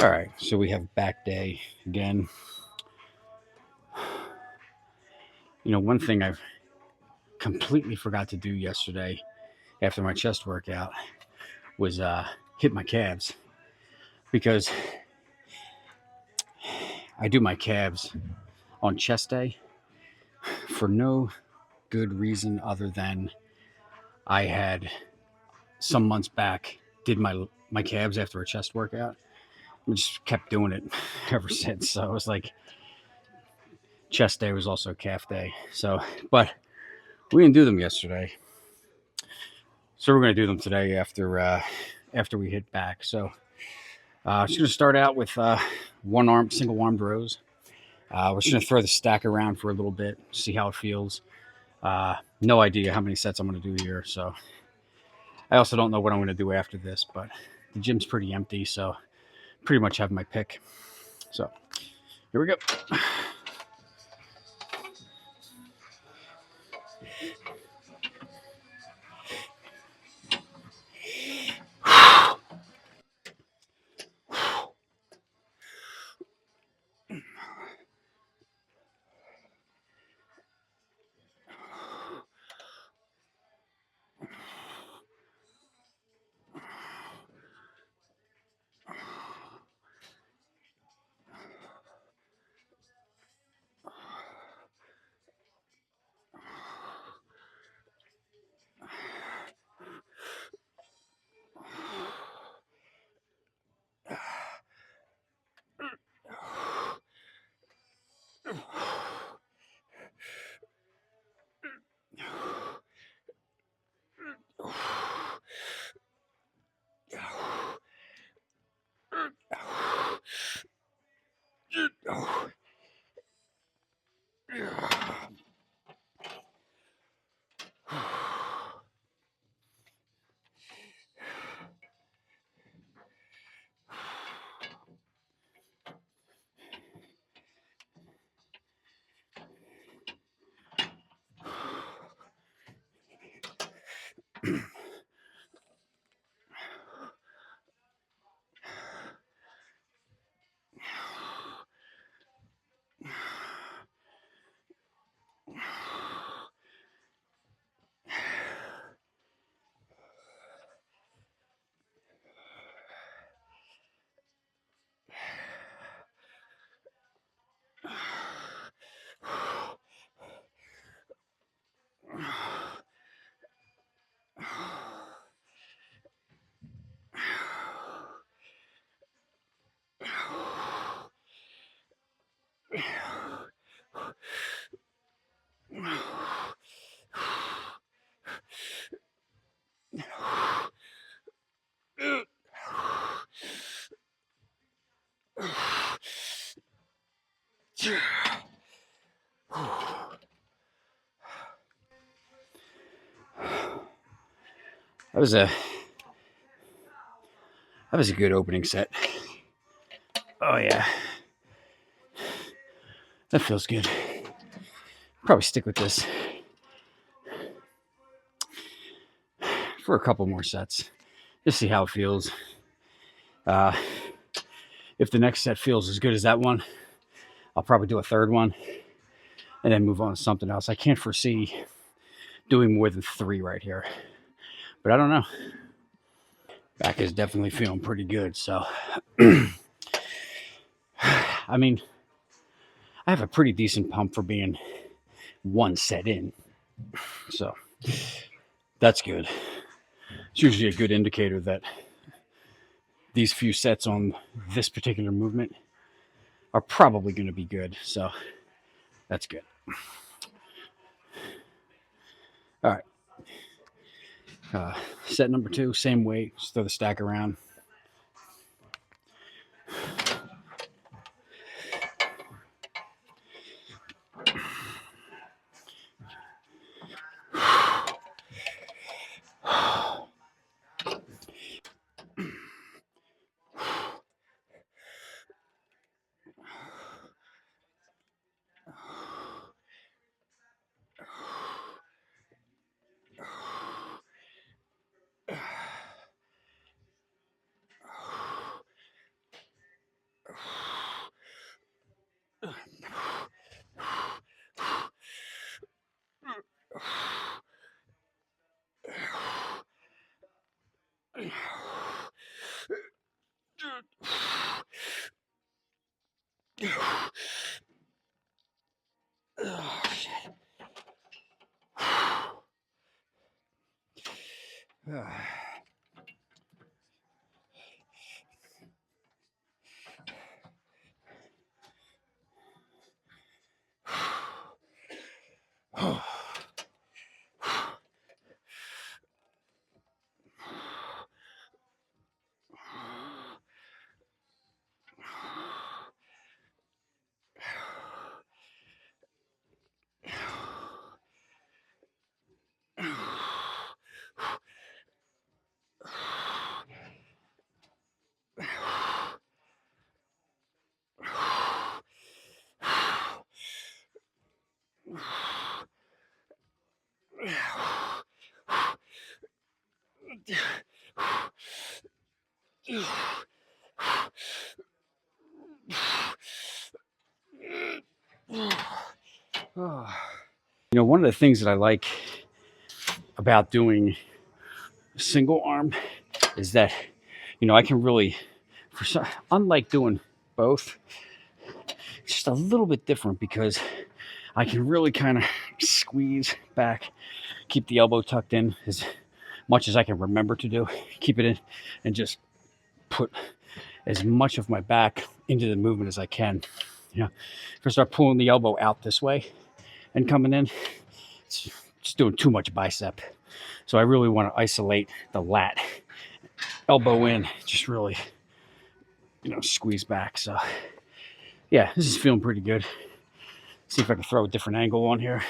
All right, so we have back day again. One thing I've completely forgot to do yesterday after my chest workout was hit my calves because I do my calves on chest day for no good reason other than I had some months back did my calves after a chest workout. I just kept doing it ever since. So it was like chest day was also calf day. So, but we didn't do them yesterday. So we're going to do them today after we hit back. So just going to start out with one arm, single armed rows. We're just going to throw the stack around for a little bit, see how it feels. No idea how many sets I'm going to do here. So I also don't know what I'm going to do after this, but the gym's pretty empty. So pretty much have my pick. So here we go. That was a that was a good opening set. Oh yeah, that feels good. Probably stick with this for a couple more sets. Just see how it feels. Uh, if the next set feels as good as that one, I'll probably do a third one and then move on to something else. I can't foresee doing more than three right here, but I don't know. Back is definitely feeling pretty good. So, I mean, I have a pretty decent pump for being one set in. So, that's good. It's usually a good indicator that these few sets on this particular movement are probably going to be good. So, that's good. All right. Set number two, same weight. Just throw the stack around. Oh, shit. One of the things that I like about doing single arm is that, I can really, unlike doing both, it's just a little bit different because I can really kind of squeeze back, keep the elbow tucked in as much as I can remember to do, keep it in, and just put as much of my back into the movement as I can. If I start pulling the elbow out this way and coming in, it's just doing too much bicep. So I really want to isolate the lat, elbow in, just really, squeeze back. So yeah, this is feeling pretty good. See if I can throw a different angle on here.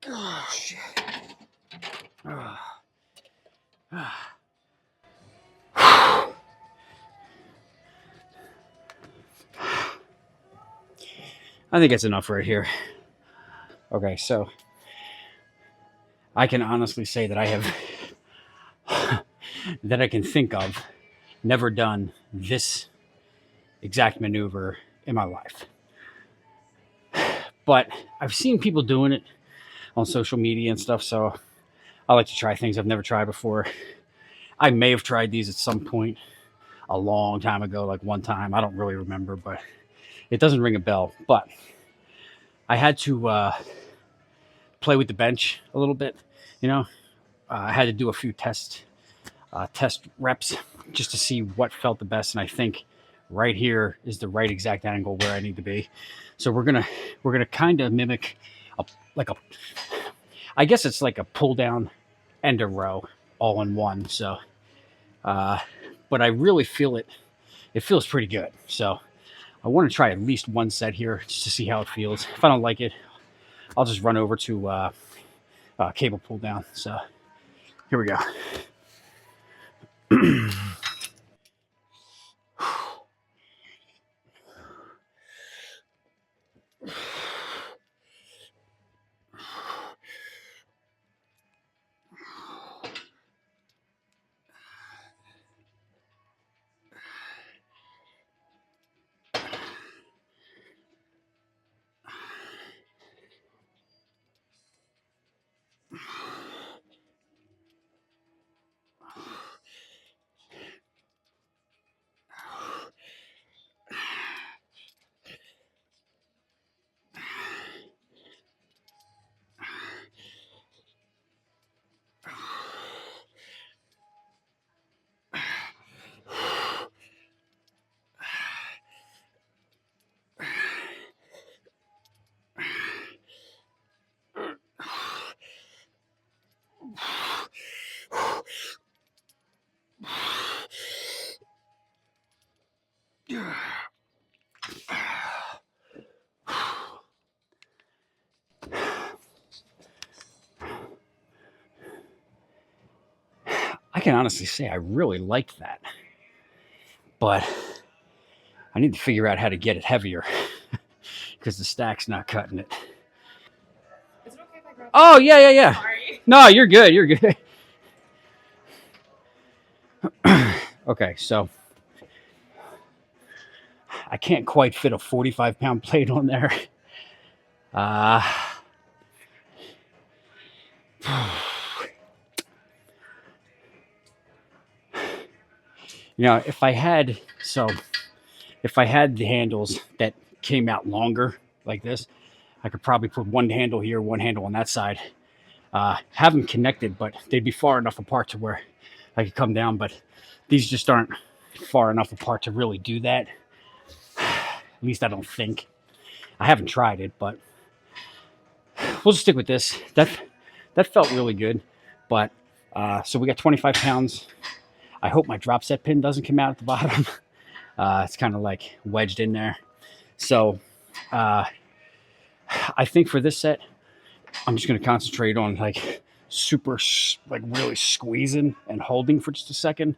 Oh, shit. I think it's enough right here. Okay, so I can honestly say that I have, that I can think of, never done this exact maneuver in my life. But I've seen people doing it on social media and stuff, so I like to try things I've never tried before. I may have tried these at some point a long time ago, like one time. I don't really remember, but it doesn't ring a bell. But I had to play with the bench a little bit. I had to do a few test reps just to see what felt the best, and I think right here is the right exact angle where I need to be. So we're gonna kind of mimic a I guess it's like a pull down and a row all in one. So, but I really feel it. It feels pretty good. So I want to try at least one set here just to see how it feels. If I don't like it, I'll just run over to cable pull down. So here we go. can honestly say I really liked that, but I need to figure out how to get it heavier because the stack's not cutting it. Is it okay if I grab? Oh, yeah, yeah, yeah. Sorry. No, you're good. You're good. Okay, so I can't quite fit a 45-pound plate on there. Uh, you know, if I had the handles that came out longer like this, I could probably put one handle here, one handle on that side. Have them connected, but they'd be far enough apart to where I could come down. But these just aren't far enough apart to really do that. At least I don't think. I haven't tried it, but we'll just stick with this. That felt really good. But so we got 25 pounds. I hope my drop set pin doesn't come out at the bottom. It's kind of like wedged in there. So I think for this set, I'm just going to concentrate on like super, like really squeezing and holding for just a second,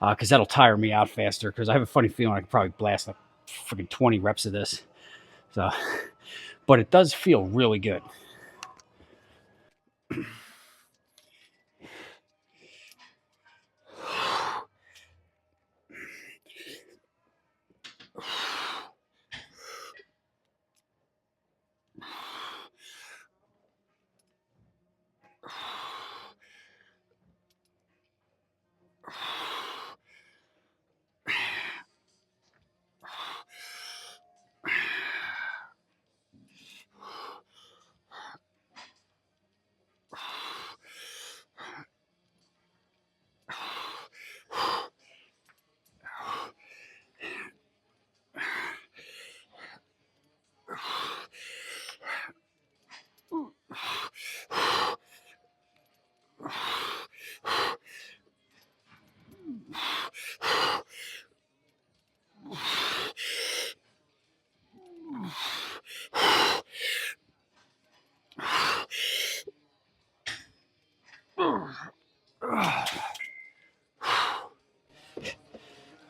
because that'll tire me out faster. Because I have a funny feeling I could probably blast like freaking 20 reps of this. So, but it does feel really good.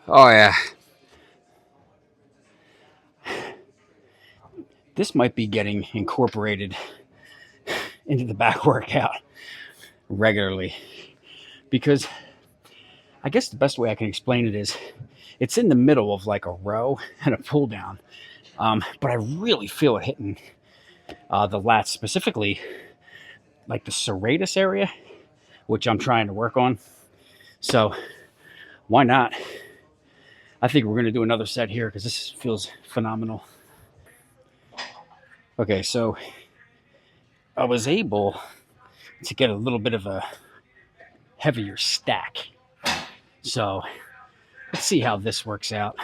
Oh yeah. This might be getting incorporated into the back workout regularly, because I guess the best way I can explain it is it's in the middle of like a row and a pull down. But I really feel it hitting the lats, specifically like the serratus area, which I'm trying to work on. So why not? I think we're going to do another set here because this feels phenomenal. Okay, so I was able to get a little bit of a heavier stack. So let's see how this works out.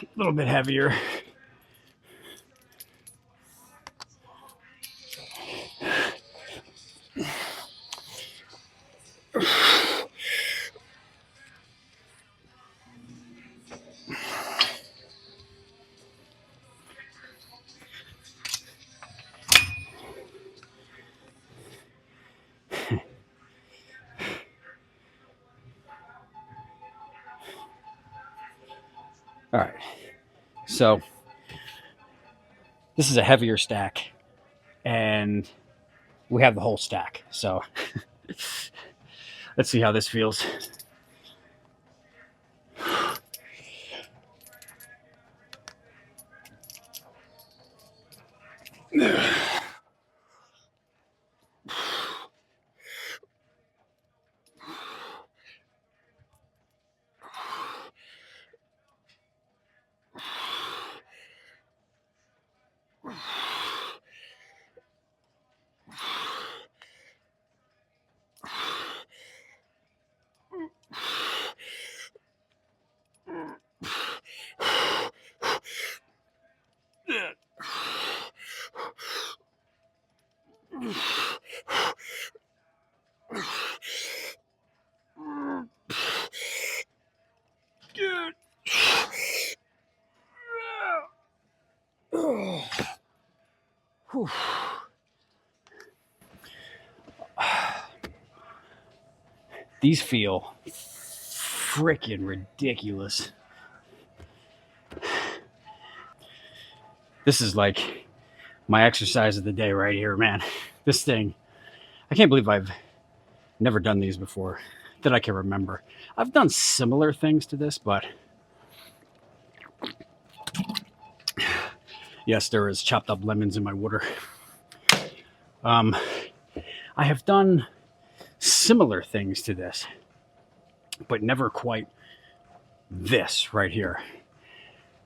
A little bit heavier. All right. So this is a heavier stack, and we have the whole stack. So let's see how this feels. These feel freaking ridiculous. This is like my exercise of the day right here, man. This thing, I can't believe I've never done these before that I can remember. I've done similar things to this, but yes, there is chopped up lemons in my water. I have done similar things to this, but never quite this right here.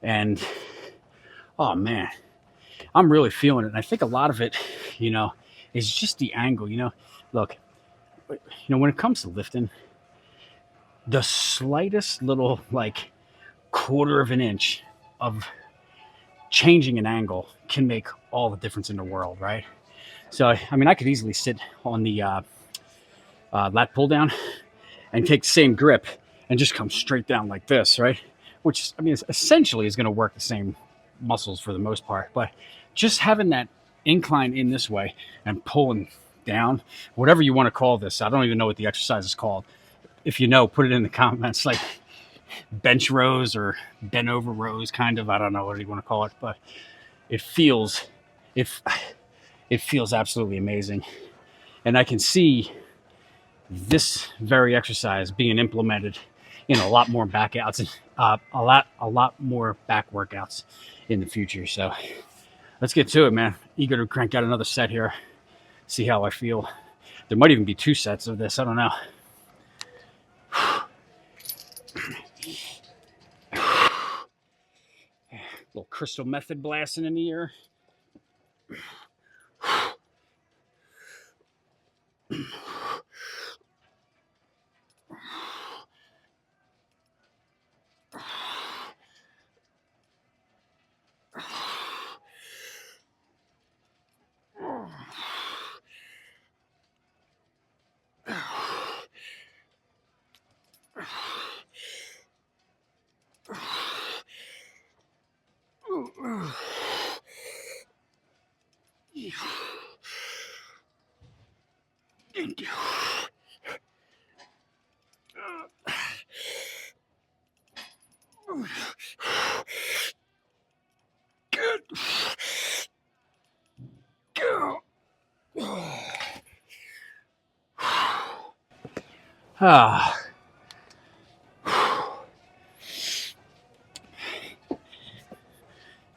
And oh man, I'm really feeling it. And I think a lot of it, is just the angle. Look, when it comes to lifting, the slightest little like quarter of an inch of changing an angle can make all the difference in the world, right? So, I mean, I could easily sit on the lat pull down and take the same grip and just come straight down like this, right? Which, I mean, essentially is going to work the same muscles for the most part. But just having that incline in this way and pulling down, whatever you want to call this, I don't even know what the exercise is called. If you know, put it in the comments, like bench rows or bent over rows, kind of. I don't know what you want to call it, but it feels absolutely amazing. And I can see this very exercise being implemented in a lot more back outs and a lot more back workouts in the future. So let's get to it, man. Eager to crank out another set here. See how I feel. There might even be 2 sets of this. I don't know. Little crystal method blasting in the ear. Ah.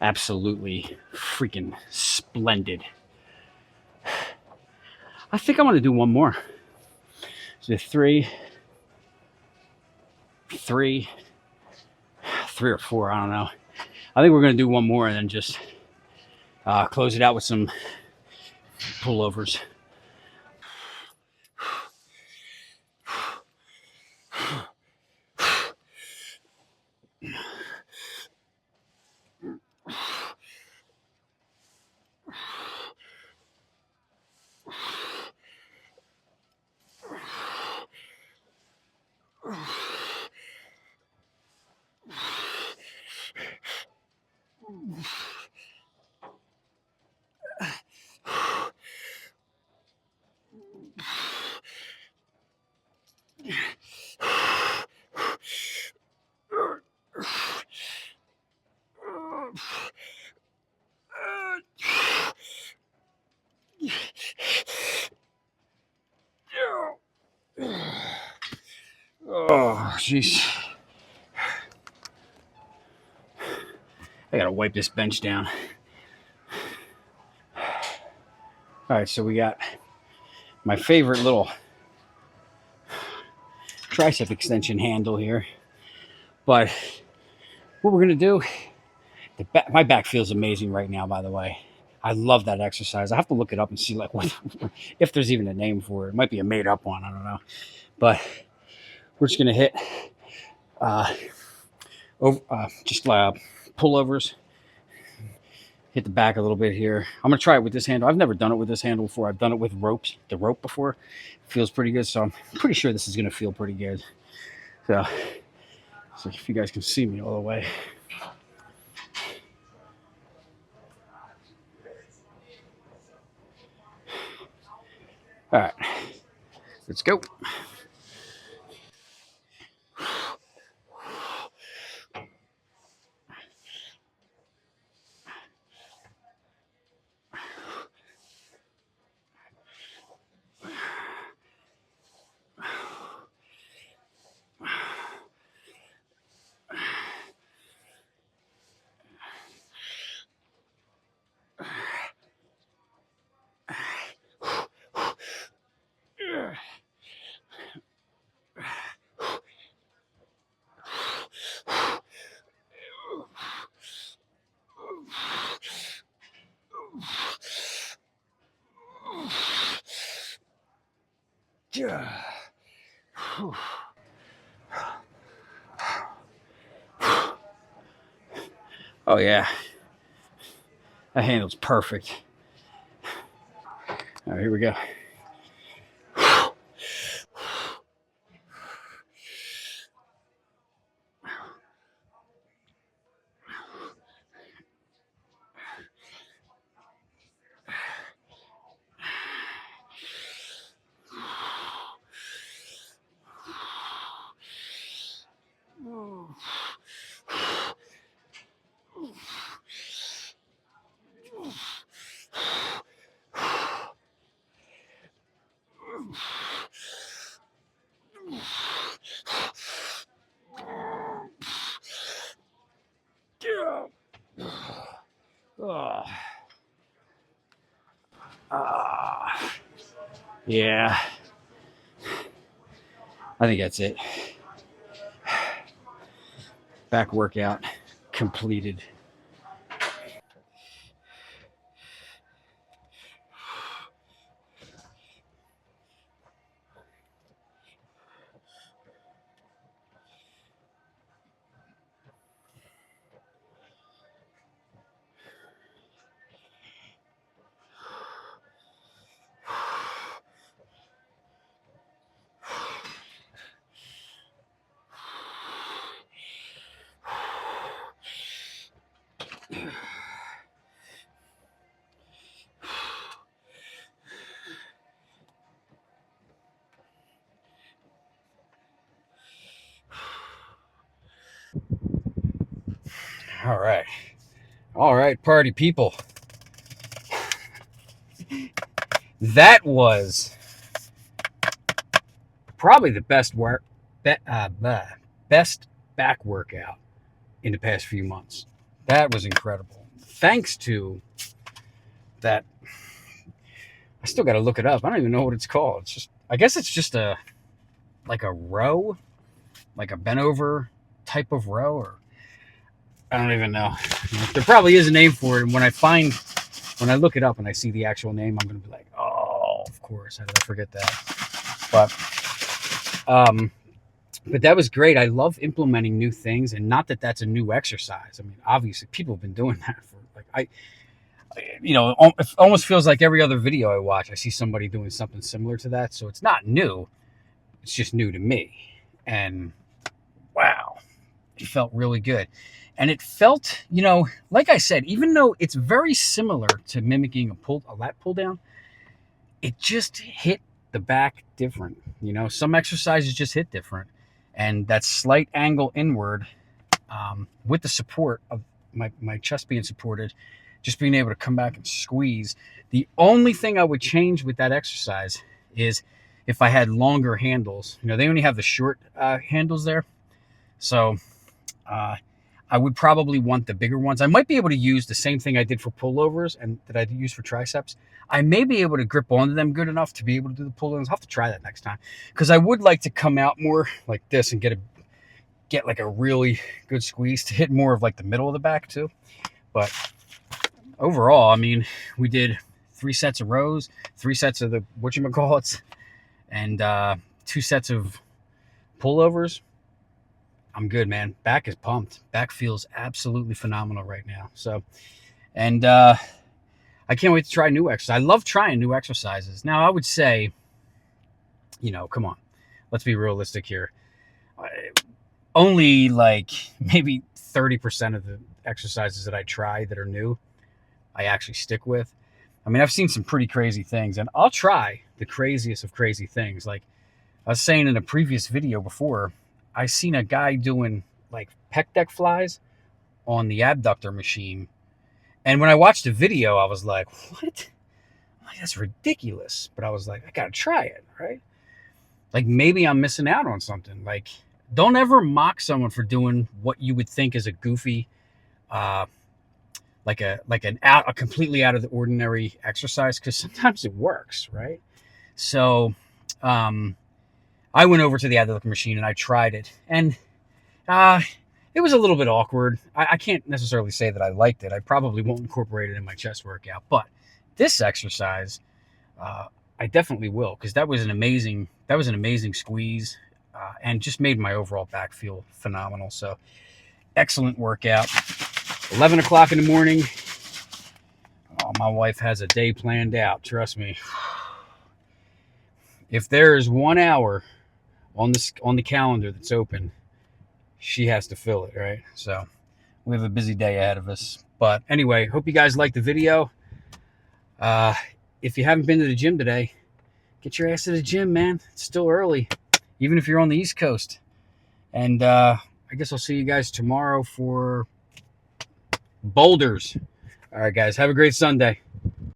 Absolutely freaking splendid. I think I'm going to do one more. So 3 or 4, I don't know. I think we're going to do one more and then just close it out with some pullovers. Oh, jeez. I gotta wipe this bench down. All right, so we got my favorite little tricep extension handle here. But what we're gonna do, my back feels amazing right now, by the way. I love that exercise. I have to look it up and see like what if there's even a name for it. It might be a made up one, I don't know. But we're just gonna hit pullovers. Hit the back a little bit here. I'm gonna try it with this handle. I've never done it with this handle before. I've done it with the rope before. It feels pretty good, so I'm pretty sure this is gonna feel pretty good. So if you guys can see me all the way. All right, let's go. Oh yeah, that handle's perfect. All right, here we go. Yeah, I think that's it. Back workout completed. All right, party people. That was probably the best back workout in the past few months. That was incredible. Thanks to that, I still got to look it up. I don't even know what it's called. It's just, I guess it's just a row, like a bent over type of row, or I don't even know. There probably is a name for it. And when I look it up and I see the actual name, I'm going to be like, oh, of course. How did I forget that? But that was great. I love implementing new things, and not that that's a new exercise. I mean, obviously people have been doing that for it almost feels like every other video I watch, I see somebody doing something similar to that. So it's not new. It's just new to me. And wow, it felt really good. And it felt, like I said, even though it's very similar to mimicking a lat pull down, it just hit the back different. Some exercises just hit different. And that slight angle inward, with the support of my chest being supported, just being able to come back and squeeze. The only thing I would change with that exercise is if I had longer handles. They only have the short handles there. So I would probably want the bigger ones. I might be able to use the same thing I did for pullovers and that I use for triceps. I may be able to grip onto them good enough to be able to do the pull-downs. I'll have to try that next time, because I would like to come out more like this and get like a really good squeeze to hit more of like the middle of the back too. But overall, I mean, we did 3 sets of rows, 3 sets of the whatchamacallits, and 2 sets of pullovers. I'm good, man. Back is pumped. Back feels absolutely phenomenal right now. So, and I can't wait to try new exercises. I love trying new exercises. Now, I would say, come on, let's be realistic here. Only like maybe 30% of the exercises that I try that are new, I actually stick with. I mean, I've seen some pretty crazy things, and I'll try the craziest of crazy things. Like I was saying in a previous video before, I seen a guy doing like pec deck flies on the abductor machine. And when I watched the video, I was like, what? Like, that's ridiculous. But I was like, I got to try it, right? Like maybe I'm missing out on something. Like, don't ever mock someone for doing what you would think is a goofy, like a completely out of the ordinary exercise, because sometimes it works, right? So I went over to the abductor machine and I tried it, and it was a little bit awkward. I can't necessarily say that I liked it. I probably won't incorporate it in my chest workout, but this exercise, I definitely will, because that was an amazing squeeze, and just made my overall back feel phenomenal. So excellent workout. 11 o'clock in the morning. Oh, my wife has a day planned out. Trust me. If there is 1 hour on the calendar that's open, she has to fill it, right? So we have a busy day ahead of us. But anyway, hope you guys liked the video. If you haven't been to the gym today, get your ass to the gym, man. It's still early, even if you're on the East Coast. And I guess I'll see you guys tomorrow for boulders. All right, guys. Have a great Sunday.